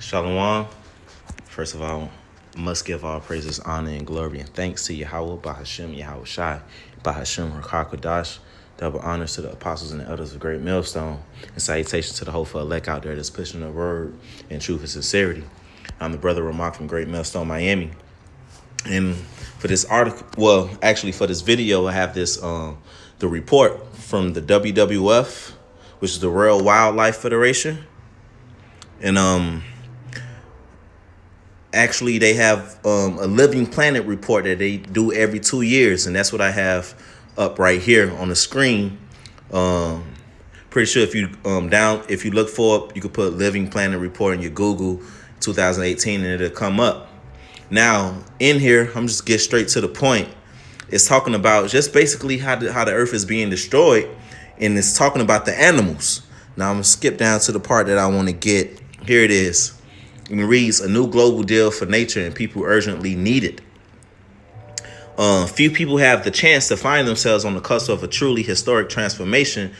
Shalom. First of all, must give all praises, honor, and glory, and thanks to Yahweh, Bahashem, Yahweh Shai, Bahashem, Rakakwadash. Double honors to the apostles and the elders of Great Millstone, and salutations to the hopeful elect out there that's pushing the word in truth and sincerity. I'm the brother Ramak from Great Millstone, Miami. And for this article, for this video, I have this the report from the WWF, which is the World Wildlife Federation. And actually, they have a Living Planet report that they do every 2 years, and that's what I have up right here on the screen. Pretty sure if you look for it, you could put Living Planet report in your Google 2018, and it'll come up. Now, in here, I'm just get straight to the point. It's talking about just basically how the earth is being destroyed, and it's talking about the animals. Now, I'm going to skip down to the part that I want to get. Here it is. And it reads, a new global deal for nature and people urgently need it. Few people have the chance to find themselves on the cusp of a truly historic transformation.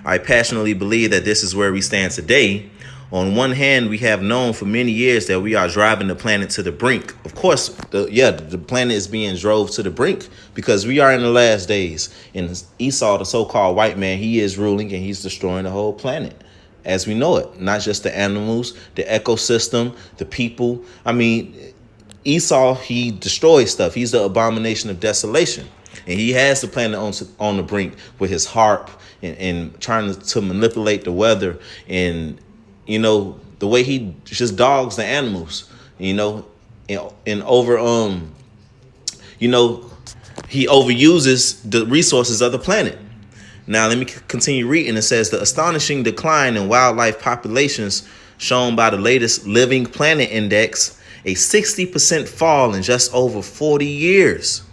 I passionately believe that this is where we stand today. On one hand, we have known for many years that we are driving the planet to the brink. Of course, the planet is being drove to the brink because we are in the last days. And Esau, the so-called white man, he is ruling and he's destroying the whole planet as we know it. Not just the animals, the ecosystem, the people. I mean, Esau, he destroys stuff. He's the abomination of desolation. And he has the planet on the brink with his harp and trying to manipulate the weather and, you know, the way he just dogs the animals, you know, and over, you know, he overuses the resources of the planet. Now, let me continue reading. It says, the astonishing decline in wildlife populations shown by the latest Living Planet Index, a 60% fall in just over 40 years,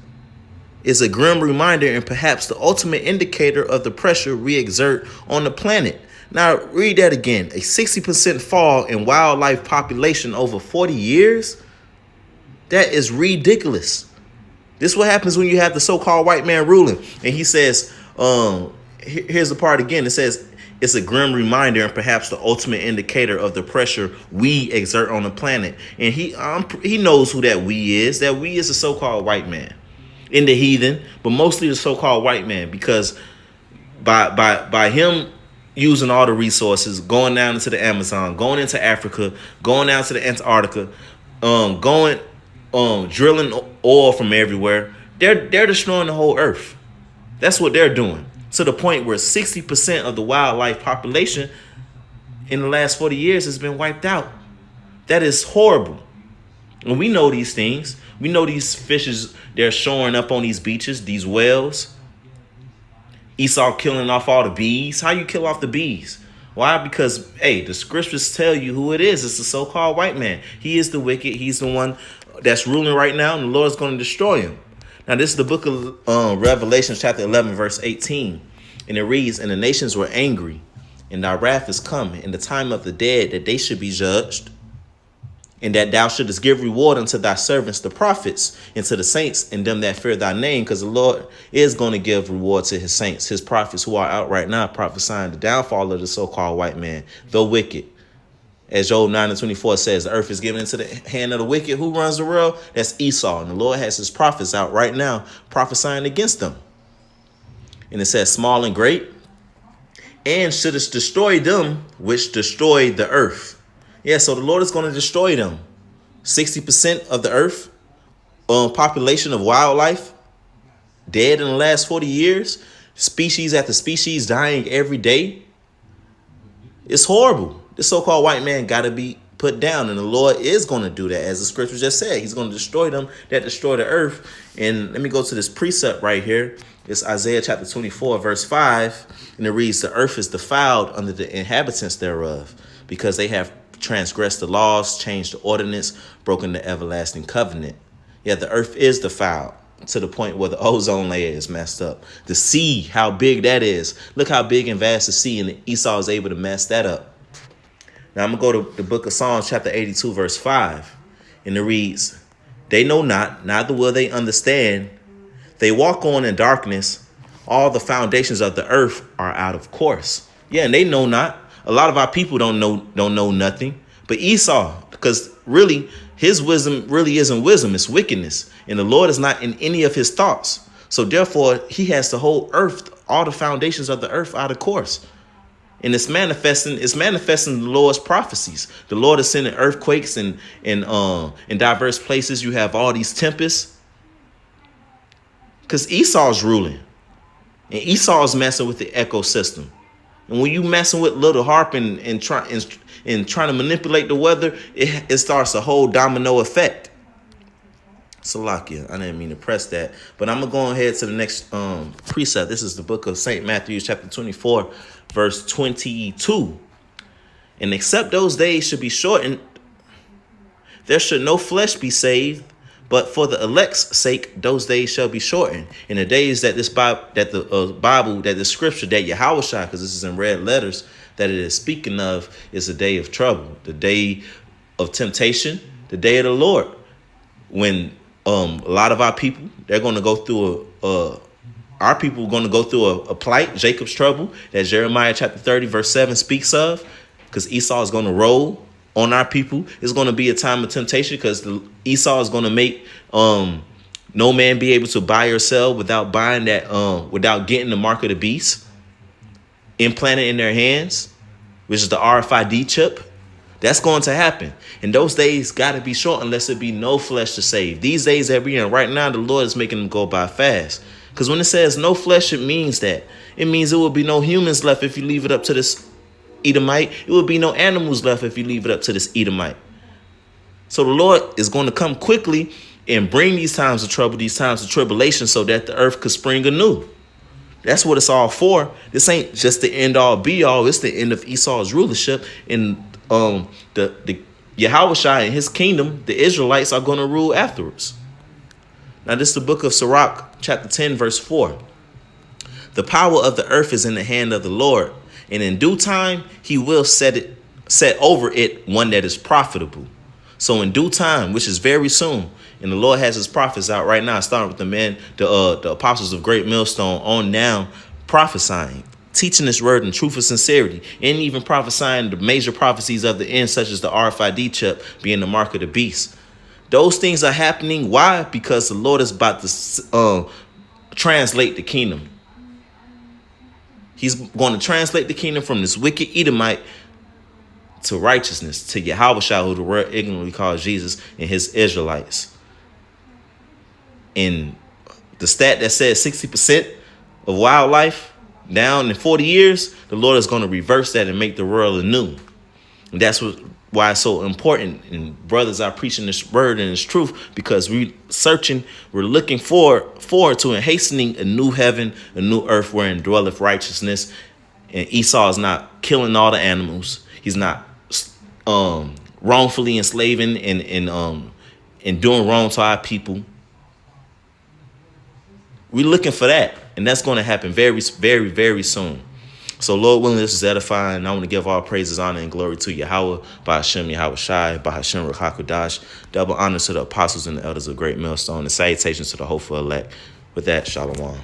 is a grim reminder and perhaps the ultimate indicator of the pressure we exert on the planet. Now, read that again. A 60% fall in wildlife population over 40 years? That is ridiculous. This is what happens when you have the so-called white man ruling. And he says, here's the part again. It says, it's a grim reminder and perhaps the ultimate indicator of the pressure we exert on the planet. And he knows who that we is. That we is the so-called white man in the heathen, but mostly the so-called white man, because by him using all the resources, going down into the Amazon, going into Africa, going down to the Antarctica, drilling oil from everywhere, they're destroying the whole earth. That's what they're doing, to the point where 60% of the wildlife population in the last 40 years has been wiped out. That is horrible. And we know these things. We know these fishes, they're showing up on these beaches, these whales. Esau killing off all the bees. How you kill off the bees? Why? Because, hey, the scriptures tell you who it is. It's the so-called white man. He is the wicked. He's the one that's ruling right now, and the Lord's going to destroy him. Now, this is the book of Revelation, chapter 11, verse 18. And it reads, and the nations were angry, and thy wrath is come, in the time of the dead, that they should be judged, and that thou shouldest give reward unto thy servants, the prophets, and to the saints, and them that fear thy name, because the Lord is going to give reward to his saints, his prophets who are out right now prophesying the downfall of the so-called white man, the wicked. As Job 9:24 says, the earth is given into the hand of the wicked. Who runs the world? That's Esau. And the Lord has his prophets out right now prophesying against them. And it says, small and great, and shouldest destroy them which destroy the earth. Yeah, so the Lord is going to destroy them. 60% of the earth, population of wildlife, dead in the last 40 years. Species after species dying every day. It's horrible. The so-called white man got to be put down, and the Lord is going to do that, as the scripture just said. He's going to destroy them that destroy the earth. And let me go to this precept right here. It's Isaiah chapter 24, verse 5, and it reads, the earth is defiled under the inhabitants thereof, because they have transgressed the laws, changed the ordinance, broken the everlasting covenant. Yeah, the earth is defiled to the point where the ozone layer is messed up. The sea, how big that is. Look how big and vast the sea, and Esau is able to mess that up. Now I'm going to go to the book of Psalms, chapter 82, verse 5. And it reads, they know not, neither will they understand. They walk on in darkness. All the foundations of the earth are out of course. Yeah, and they know not. A lot of our people don't know nothing. But Esau, because really his wisdom really isn't wisdom, it's wickedness. And the Lord is not in any of his thoughts. So therefore, he has the whole earth, all the foundations of the earth out of course. And it's manifesting the Lord's prophecies. The Lord is sending earthquakes and in diverse places. You have all these tempests. Because Esau's ruling. And Esau's messing with the ecosystem. And when you messing with little harp and trying to manipulate the weather, it starts a whole domino effect. Salakia, I didn't mean to press that. But I'm going to go ahead to the next precept. This is the book of St. Matthew, chapter 24, verse 22. And except those days should be shortened, there should no flesh be saved, but for the elect's sake, those days shall be shortened. In the days that this Bible, that the scripture, that Yahushua, because this is in red letters, that it is speaking of, is a day of trouble, the day of temptation, the day of the Lord. When a lot of our people, they're going to go through our people are going to go through a plight, Jacob's trouble, that Jeremiah chapter 30, verse 7 speaks of, because Esau is going to roll on our people. It's going to be a time of temptation because Esau is going to make no man be able to buy or sell without buying that, without getting the mark of the beast implanted in their hands, which is the RFID chip. That's going to happen. And those days got to be short unless it be no flesh to save. These days that we're in right now, the Lord is making them go by fast. Because when it says no flesh, it means that. It means there will be no humans left if you leave it up to this Edomite. It will be no animals left if you leave it up to this Edomite. So the Lord is going to come quickly and bring these times of trouble, these times of tribulation, so that the earth could spring anew. That's what it's all for. This ain't just the end all be all. It's the end of Esau's rulership. And the Yahushua and his kingdom, the Israelites, are going to rule afterwards. Now, this is the book of Sirach, chapter 10, verse 4. The power of the earth is in the hand of the Lord, and in due time he will set over it one that is profitable. So in due time, which is very soon, and the Lord has his prophets out right now, starting with the apostles of Great Millstone on down, prophesying, teaching this word in truth and sincerity, and even prophesying the major prophecies of the end, such as the RFID chip being the mark of the beast. Those things are happening. Why? Because the Lord is about to translate the kingdom. He's going to translate the kingdom from this wicked Edomite to righteousness, to Yahushua, who the world ignorantly calls Jesus, and his Israelites. And the stat that says 60% of wildlife down in 40 years, the Lord is going to reverse that and make the world anew. And that's why it's so important. And brothers are preaching this word and this truth, because we're looking forward to and hastening a new heaven, a new earth wherein dwelleth righteousness. And Esau is not killing all the animals. He's not wrongfully enslaving and doing wrong to our people. We're looking for that, and that's going to happen very, very, very soon. So, Lord willing, this is edifying, and I want to give all praises, honor, and glory to Yahweh, by Hashem Yahweh Shai, by Hashem Ruach double honor to the apostles and the elders of Great Millstone, and salutations to the hopeful elect. With that, Shalom.